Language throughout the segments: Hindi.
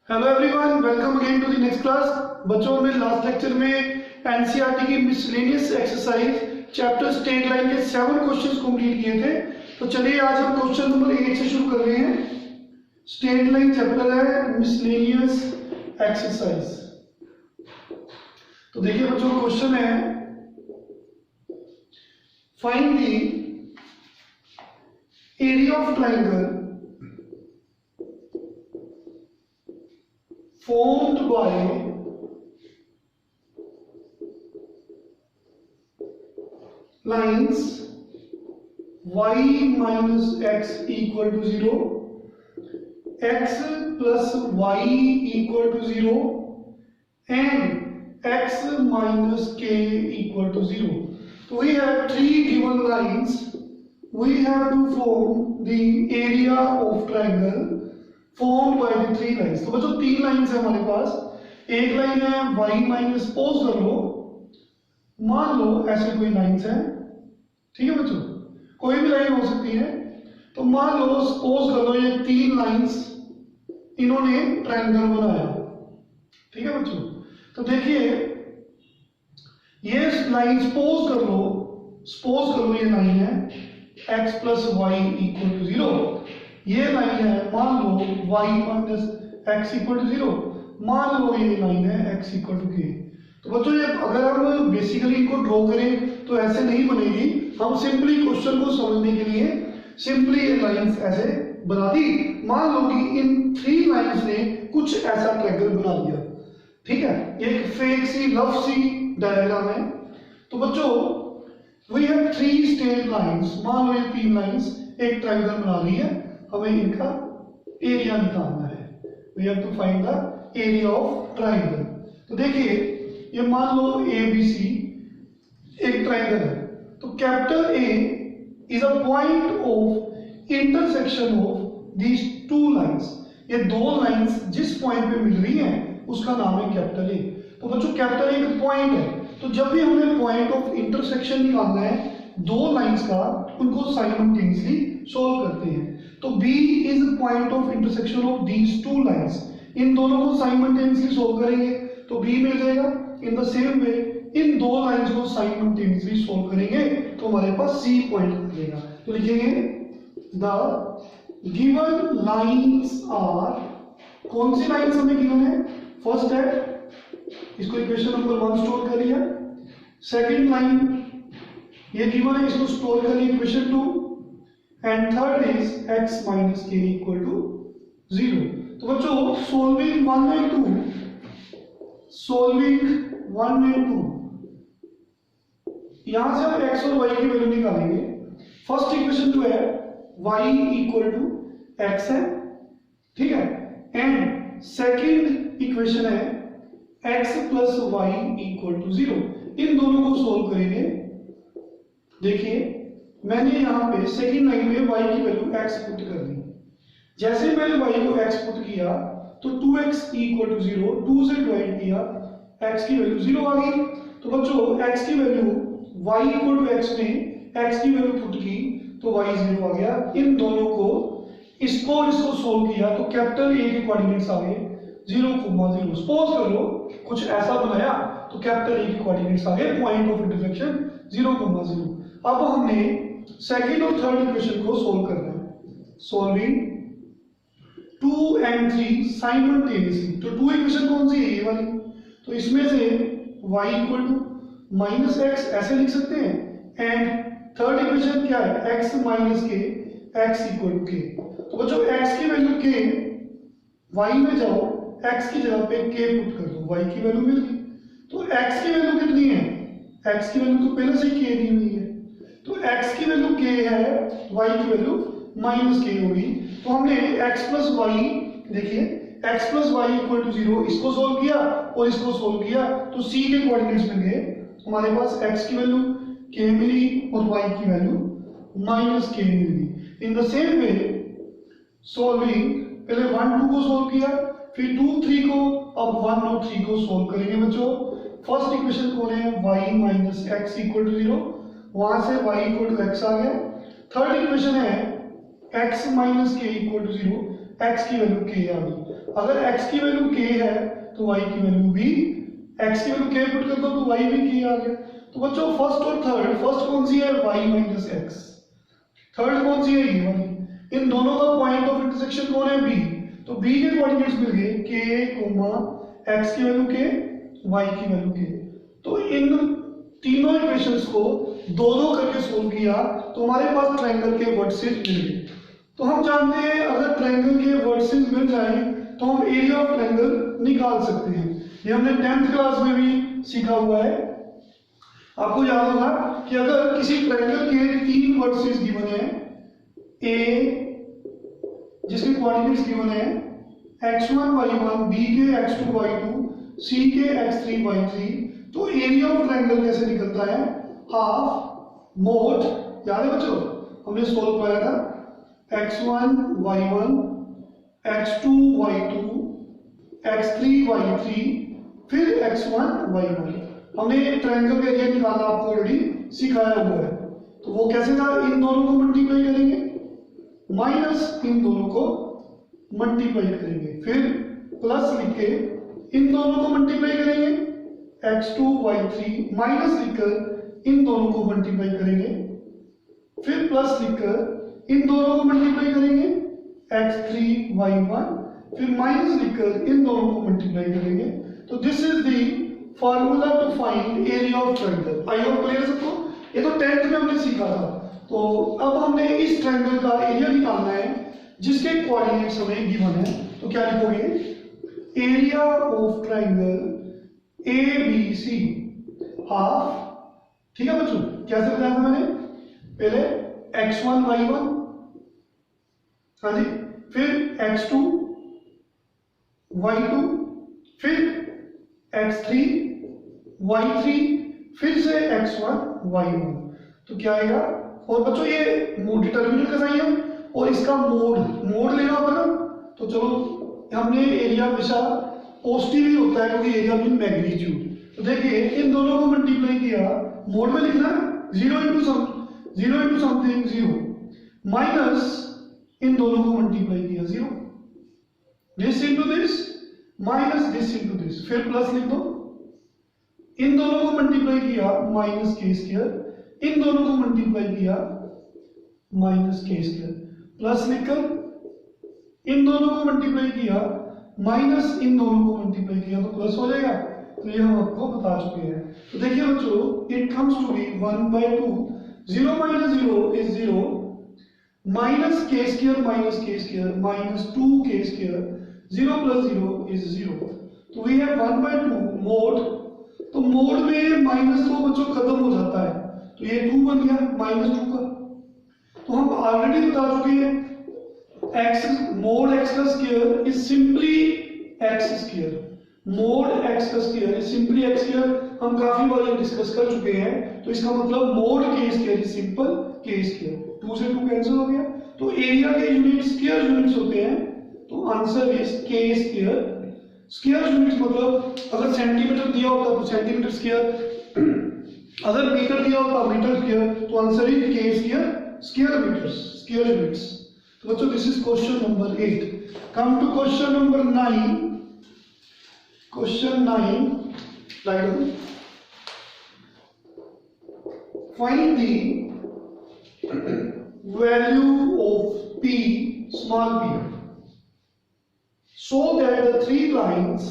Hello everyone, welcome again to the next class. बच्चों में लास्ट लेक्चर में एनसीईआरटी की miscellaneous exercise chapter straight line के 7 क्वेश्चंस कंप्लीट किए थे। तो चलिए आज हम क्वेश्चन नंबर 1 से शुरू कर रहे हैं। स्ट्रेट लाइन चैप्टर है मिसलेनियस एक्सरसाइज। तो देखिए बच्चों, क्वेश्चन है find the area of triangle formed by lines y minus x equal to 0, x plus y equal to 0 and x minus k equal to 0. So we have three given lines. We have to form the area of triangle formed by the three lines. तो बच्चों 3 लाइन्स है हमारे पास। एक लाइन है y माइनस, सपोज कर लो, मान लो ऐसे कोई लाइन्स है, ठीक है बच्चों, कोई भी लाइन हो सकती है। तो मान लो सपोज कर लो ये 3 लाइन्स इन्होंने ट्रायंगल बनाया, ठीक है बच्चों। तो देखिए ये लाइन सपोज कर लो ये लाइन है x plus y equal to 0। ये लाइन है मान लो y minus x equal to 0, मान लो ये लाइन है x इक्वल टू k। तो बच्चों ये अगर हम बेसिकली इनको ड्रॉ करें तो ऐसे नहीं बनेगी। हम सिंपली क्वेश्चन को समझने के लिए सिंपली ये लाइंस ऐसे बना दी। मान लो कि इन 3 लाइंस ने कुछ ऐसा ट्रायंगल बना दिया, ठीक है। ये एक फेक सी लफ सी डायग्राम है। तो बच्चों वी हैव 3 स्ट्रेट लाइंस, मान लो ये 3 लाइंस एक ट्रायंगल बना रही है, हमें इनका एरिया निकालना है। We have to find the area of triangle. तो देखिए ये मान लो ABC एक ट्रायंगल है। तो capital A is a point of intersection of these 2 lines. ये 2 लाइंस जिस पॉइंट पे मिल रही हैं उसका नाम है कैपिटल A। तो बच्चों कैपिटल A एक पॉइंट है, तो जब भी हमें पॉइंट ऑफ इंटरसेक्शन निकालना है 2 लाइंस का, उनको साइमल्टेनियसली सोल्व करते हैं। तो B is point of intersection of these 2 lines. इन दोनों को साइमल्टेनियसली सोल्व करेंगे तो B मिल जाएगा। इन द सेम वे इन 2 लाइंस को साइमल्टेनियसली सोल्व करेंगे तो हमारे पास C पॉइंट मिलेगा। तो लिखेंगे द गिवन लाइंस आर, कौन सी लाइंस हमें गिवन है? फर्स्ट है, इसको इक्वेशन नंबर 1 स्टोर कर लिया। सेकंड लाइन ये गिवन है, इसको स्टोर कर लिया equation 2। And third is x minus k equal to 0। तो बच्चों सोल्विंग 1 एंड 2, यहां से हम x और y की वैल्यू निकालेंगे। फर्स्ट इक्वेशन जो है y इक्वल टू x है, ठीक है। एंड सेकंड इक्वेशन है x plus y equal to 0। इन दोनों को सोल्व करेंगे। देखिए मैंने यहाँ पे सेकंड लाइन में y की वैल्यू x पुट कर दी। जैसे मैंने y को x पुट किया तो 2x इक्वल टू 0, 2 से डिवाइड किया, x की वैल्यू 0 आ गई। तो बच्चों x की value y equal to x में x की वैल्यू पुट की तो y 0 आ गया। इन दोनों को इसको सोल्व किया तो कैपिटल A के कोऑर्डिनेट्स आ गए 0,0। सपोज कर लो कुछ ऐसा बनाया तो कैपिटल A के कोऑर्डिनेट्स आ गए पॉइंट ऑफ इंटरसेक्शन 0,0। अब हमने सेकंड और थर्ड इक्वेशन को सोल्व करना है। Solving 2 and 3 simultaneously. तो 2 इक्वेशन कौन सी है? ये वाली। तो इसमें से y equal to minus x ऐसे लिख सकते हैं, एंड थर्ड इक्वेशन क्या है? x माइनस के, x इक्वल टू k। तो बच्चों x की वैल्यू k, y में जाओ x की जगह पे k पुट कर दो, y की वैल्यू मिल गई। तो x की वैल्यू कितनी है? x की वैल्यू तो पहले से ही k दी हुई है, तो x की वैल्यू k है, y की वैल्यू माइनस k होगी। तो हमने x प्लस वाई, देखिए x plus y equal to 0, इसको सोल्व किया और इसको सोल्व किया तो c के कोऑर्डिनेट्स मिल गए। हमारे पास x की वैल्यू k मिली और y की वैल्यू माइनस k मिल गई। इन द सेम वे सोल्विंग, पहले 1 2 को सोल्व किया, फिर 2 3 को, अब 1 और 3 को सोल्व करेंगे बच्चों। फर्स्ट इक्वेशन कौन है? y minus x equal to 0, वहां से y इक्वल टू x आ गया। थर्ड इक्वेशन है x minus k equal to 0, x की वैल्यू k आ गई। अगर x की वैल्यू k है तो y की वैल्यू भी, x की वैल्यू k पुट कर दो तो y भी k आ गया। तो बच्चों फर्स्ट और थर्ड, फर्स्ट कौन सी है y माइनस x, थर्ड कौन सी है ये वाली, इन दोनों का पॉइंट ऑफ इंटरसेक्शन कौन है b, तो b के कोऑर्डिनेट्स मिल गए k, x की वैल्यू k, y की वैल्यू k। तो इन तीनों इक्वेशंस को दो दो करके सोल्व किया तो हमारे पास ट्रायंगल के वर्टिसेस मिल गए। तो हम जानते हैं अगर ट्रायंगल के वर्टिसेस मिल जाए तो हम एरिया ऑफ ट्रायंगल निकाल सकते हैं। ये हमने 10th क्लास में भी सीखा हुआ है। आपको याद होगा कि अगर किसी ट्रायंगल के तीन वर्टिसेस गिवन है, ए जिसके कोऑर्डिनेट्स गिवन है x1 y1, b के x2 y2, c के x3 y3, तो एरिया ऑफ ट्रायंगल कैसे निकलता है, हाफ मोड, याद है बच्चों हमने सोल्व किया था, x1 y1, x2 y2, x3 y3, फिर x1 y1। हमने ट्रायंगल का एरिया निकालना आपको ऑलरेडी सिखाया हुआ है। तो वो कैसे था, इन दोनों को मल्टीप्लाई करेंगे माइनस इन दोनों को मल्टीप्लाई करेंगे, फिर प्लस लिख के इन दोनों को मल्टीप्लाई करेंगे x2 y3, माइनस लिखकर इन दोनों को मल्टीप्लाई करेंगे, फिर प्लस लिखकर इन दोनों को मल्टीप्लाई करेंगे x3 y1, फिर माइनस लिखकर इन दोनों को मल्टीप्लाई करेंगे। तो this is the formula to find area of triangle. I hope clear सबको, ये तो 10th में हमने सीखा था। तो अब हमने इस ट्रायंगल का एरिया निकालना है जिसके कोऑर्डिनेट्स हमें गिवन है। तो क्या लिखोगे, area of triangle ABC half, ठीक है बच्चों, कैसे बताया था मैंने, पहले x1 y1, हाँ जी, फिर x2 y2, फिर x3 y3, फिर से x1 y1। तो क्या आएगा, और बच्चों ये डिटर्मिनेंट का साइन है और इसका मोड लेना होगा ना, तो चलो हमने एरिया हमेशा पॉजिटिव ही होता है क्योंकि एरिया मीन मैग्नीट्यूड। तो देखिए इन दोनों को मल्टीप्लाई किया, मोड में लिखना है 0 इंटू समथिंग 0, माइनस इन दोनों को मल्टीप्लाई किया 0, this into this minus this into this, फिर प्लस लिख दो, इन दोनों को मल्टीप्लाई किया माइनस के स्क्वायर, इन दोनों को मल्टीप्लाई किया माइनस के स्क्वायर, प्लस लिखकर इन दोनों को मल्टीप्लाई किया माइनस इन दोनों को मल्टीप्लाई किया तो प्लस हो जाएगा। तो ये हम आपको बता चुके हैं। तो देखिए बच्चों, it comes to be 1/2, 0 minus 0 is 0, minus के square minus 2k square, 0 plus 0 is 0। तो वी हैव 1/2 मोड, तो मोड में माइनस तो बच्चों खत्म हो जाता है, तो ये 2 बन गया -2 का। तो हम ऑलरेडी बता चुके हैं x mod x का square is simply x square, mod x का square is simply x square, हम काफी बार डिस्कस कर चुके हैं। तो इसका मतलब mod k square is simple k square, 2 से 2 कैंसिल हो गया। तो एरिया के यूनिट स्क्वायर यूनिट्स होते हैं, तो आंसर इज k स्क्वायर। स्क्वायर यूनिट्स मतलब अगर सेंटीमीटर दिया होता तो सेंटीमीटर स्क्वायर, अगर मीटर दिया होता मीटर स्क्वायर, तो आंसर इज k स्क्वायर, स्क्वायर मीटर्स, स्क्वायर यूनिट्स। तो बच्चों this is question number 8। Come to question number 9। Question 9, write down, find the value of p small p so that the three lines,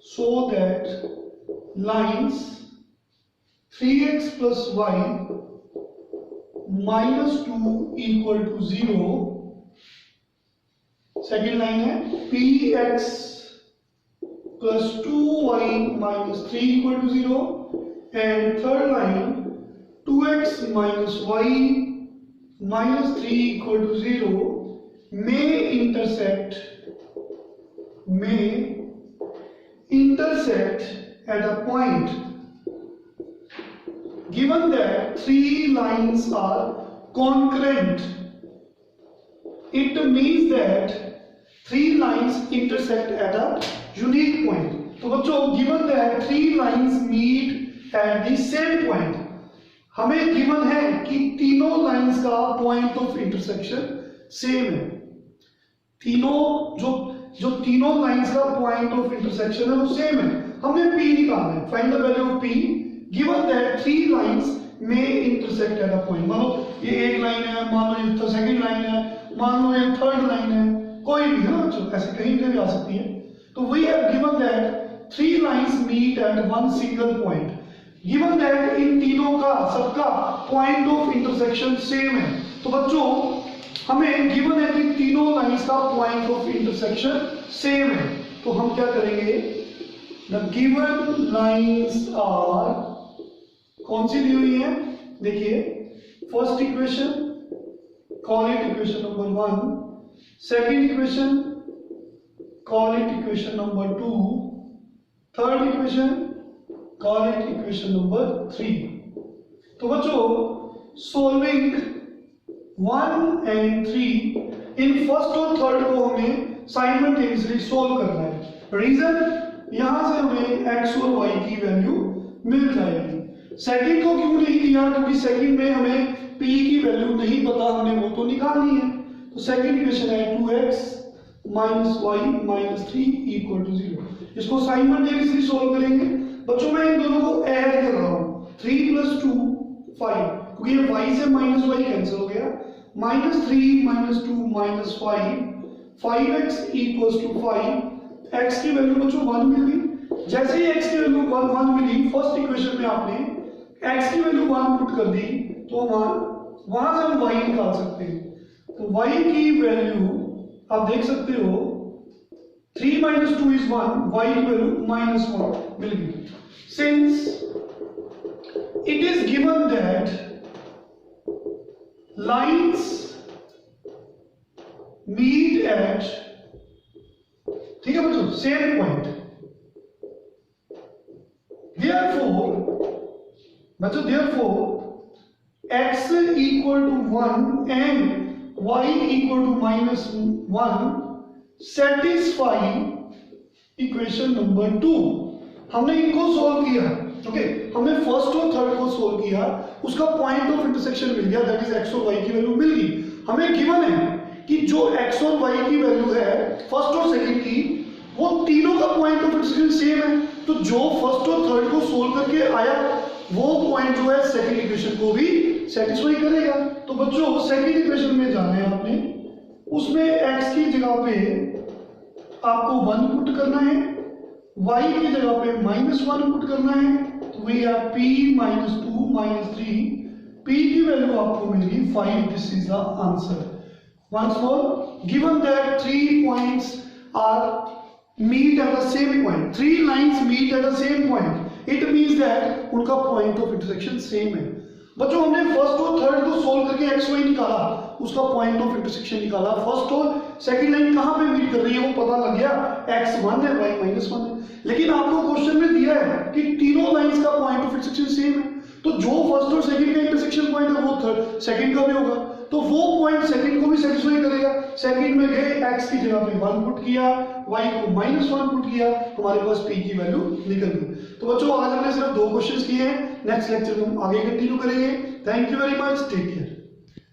so that lines 3x plus y minus 2 equal to 0, second line है px plus 2y minus 3 equal to 0, and third line 2x minus y minus 3 equal to 0 may intersect at a point given that three lines are concurrent. It means that three lines intersect at a unique point. तो बच्चों given that three lines meet at the same point, हमें given है कि तीनों लाइंस का पॉइंट ऑफ इंटरसेक्शन सेम है। तीनों जो जो तीनों लाइंस का पॉइंट ऑफ इंटरसेक्शन है वो सेम है, हमने P निकालना है। Find the value of P given that three lines में इंटरसेक्ट एट अ पॉइंट। मान लो ये एक लाइन है, मान लो ये सेकंड लाइन है, मान लो ये थर्ड लाइन है, कोई भी है ना, ऐसे कहीं भी आ सकती है। तो we have given that three lines meet at one single point, given that इन तीनों का सबका पॉइंट ऑफ इंटरसेक्शन सेम है। तो बच्चों हमें गिवन है कि तीनों लाइंस का पॉइंट ऑफ इंटरसेक्शन सेम है, तो हम क्या करेंगे, द गिवन लाइंस आर, कौन सी दी हुई है, देखिए first equation call it equation number 1, second equation call it equation number 2, third equation call it equation number 3। तो बच्चों सॉल्विंग 1 एंड 3 इन फर्स्ट और थर्ड को हमें साइमल्टेनियसली सॉल्व करना है। रीजन, यहां से हमें x और y की वैल्यू मिल जाएगी। सेकंड को क्यों नहीं दिया, क्योंकि सेकंड में हमें p की वैल्यू नहीं पता, हमने वो तो निकालनी है। तो सेकंड इक्वेशन है 2x minus y minus 3 equal to 0। इसको साइमल्टेनियसली सॉल्व करेंगे। बच्चों मैं इन दोनों को ऐड कर रहा हूं, 3 + 2 5, क्योंकि ये y से माइनस वाई कैंसिल हो गया, -3 - 2 -5, 5x = 5। x की वैल्यू बच्चों 1 मिल गई। जैसे ही x की वैल्यू 1 मिली, फर्स्ट इक्वेशन में आपने x की वैल्यू 1 पुट कर दी, तो वहां से हम y निकाल सकते हैं। तो y की वैल्यू आप देख सकते हो 3 - 2 is 1, y की वैल्यू -1 मिल गई। Since it is given that lines meet at, ठीक है बच्चों, same point, therefore x equal to 1 and y equal to -1 satisfy equation number 2। हमने इनको सोल्व किया, ओके, हमने फर्स्ट और थर्ड को सोल्व किया, उसका पॉइंट ऑफ इंटरसेक्शन मिल गया, दैट इज x और y की वैल्यू मिल गई। हमें गिवन है कि जो x और y की वैल्यू है फर्स्ट और सेकंड की, वो तीनों का पॉइंट ऑफ इंटरसेक्शन सेम है। तो जो फर्स्ट और थर्ड को सोल्व करके आया वो पॉइंट जो है सेकंड इक्वेशन को भी सेटिस्फाई करेगा। तो बच्चों सेकंड इक्वेशन में जाना है आपने, उसमें x की जगह पे आपको 1 पुट करना है, y की जगह पे -1 पुट करना है। तो वी हैव p - 2 - 3, p की वैल्यू आपको मिली 5। This is the answer. Once more, given that 3 points are meet at the same point, 3 lines meet at the same point, it means that उनका point of intersection same है। बच्चों हमने फर्स्ट और थर्ड को सोल्व करके x y निकाला, उसका पॉइंट ऑफ इंटरसेक्शन निकाला, फर्स्ट और सेकंड लाइन कहां पे मीट कर रही है वो पता लग गया, x 1 है y -1 है। लेकिन आपको क्वेश्चन में दिया है कि तीनों लाइंस का पॉइंट ऑफ इंटरसेक्शन सेम है, तो जो फर्स्ट और सेकंड का इंटरसेक्शन पॉइंट है वो थर्ड सेकंड का भी होगा, तो वो पॉइंट सेकंड को भी सेटिस्फाई करेगा। सेकंड में गए, x की जगह पे 1 पुट किया, y को -1 पुट किया, हमारे पास p की वैल्यू निकल गई। तो बच्चों आज हमने सिर्फ 2 क्वेश्चंस किए हैं, नेक्स्ट लेक्चर में हम आगे कंटिन्यू करेंगे। Thank you very much, take care.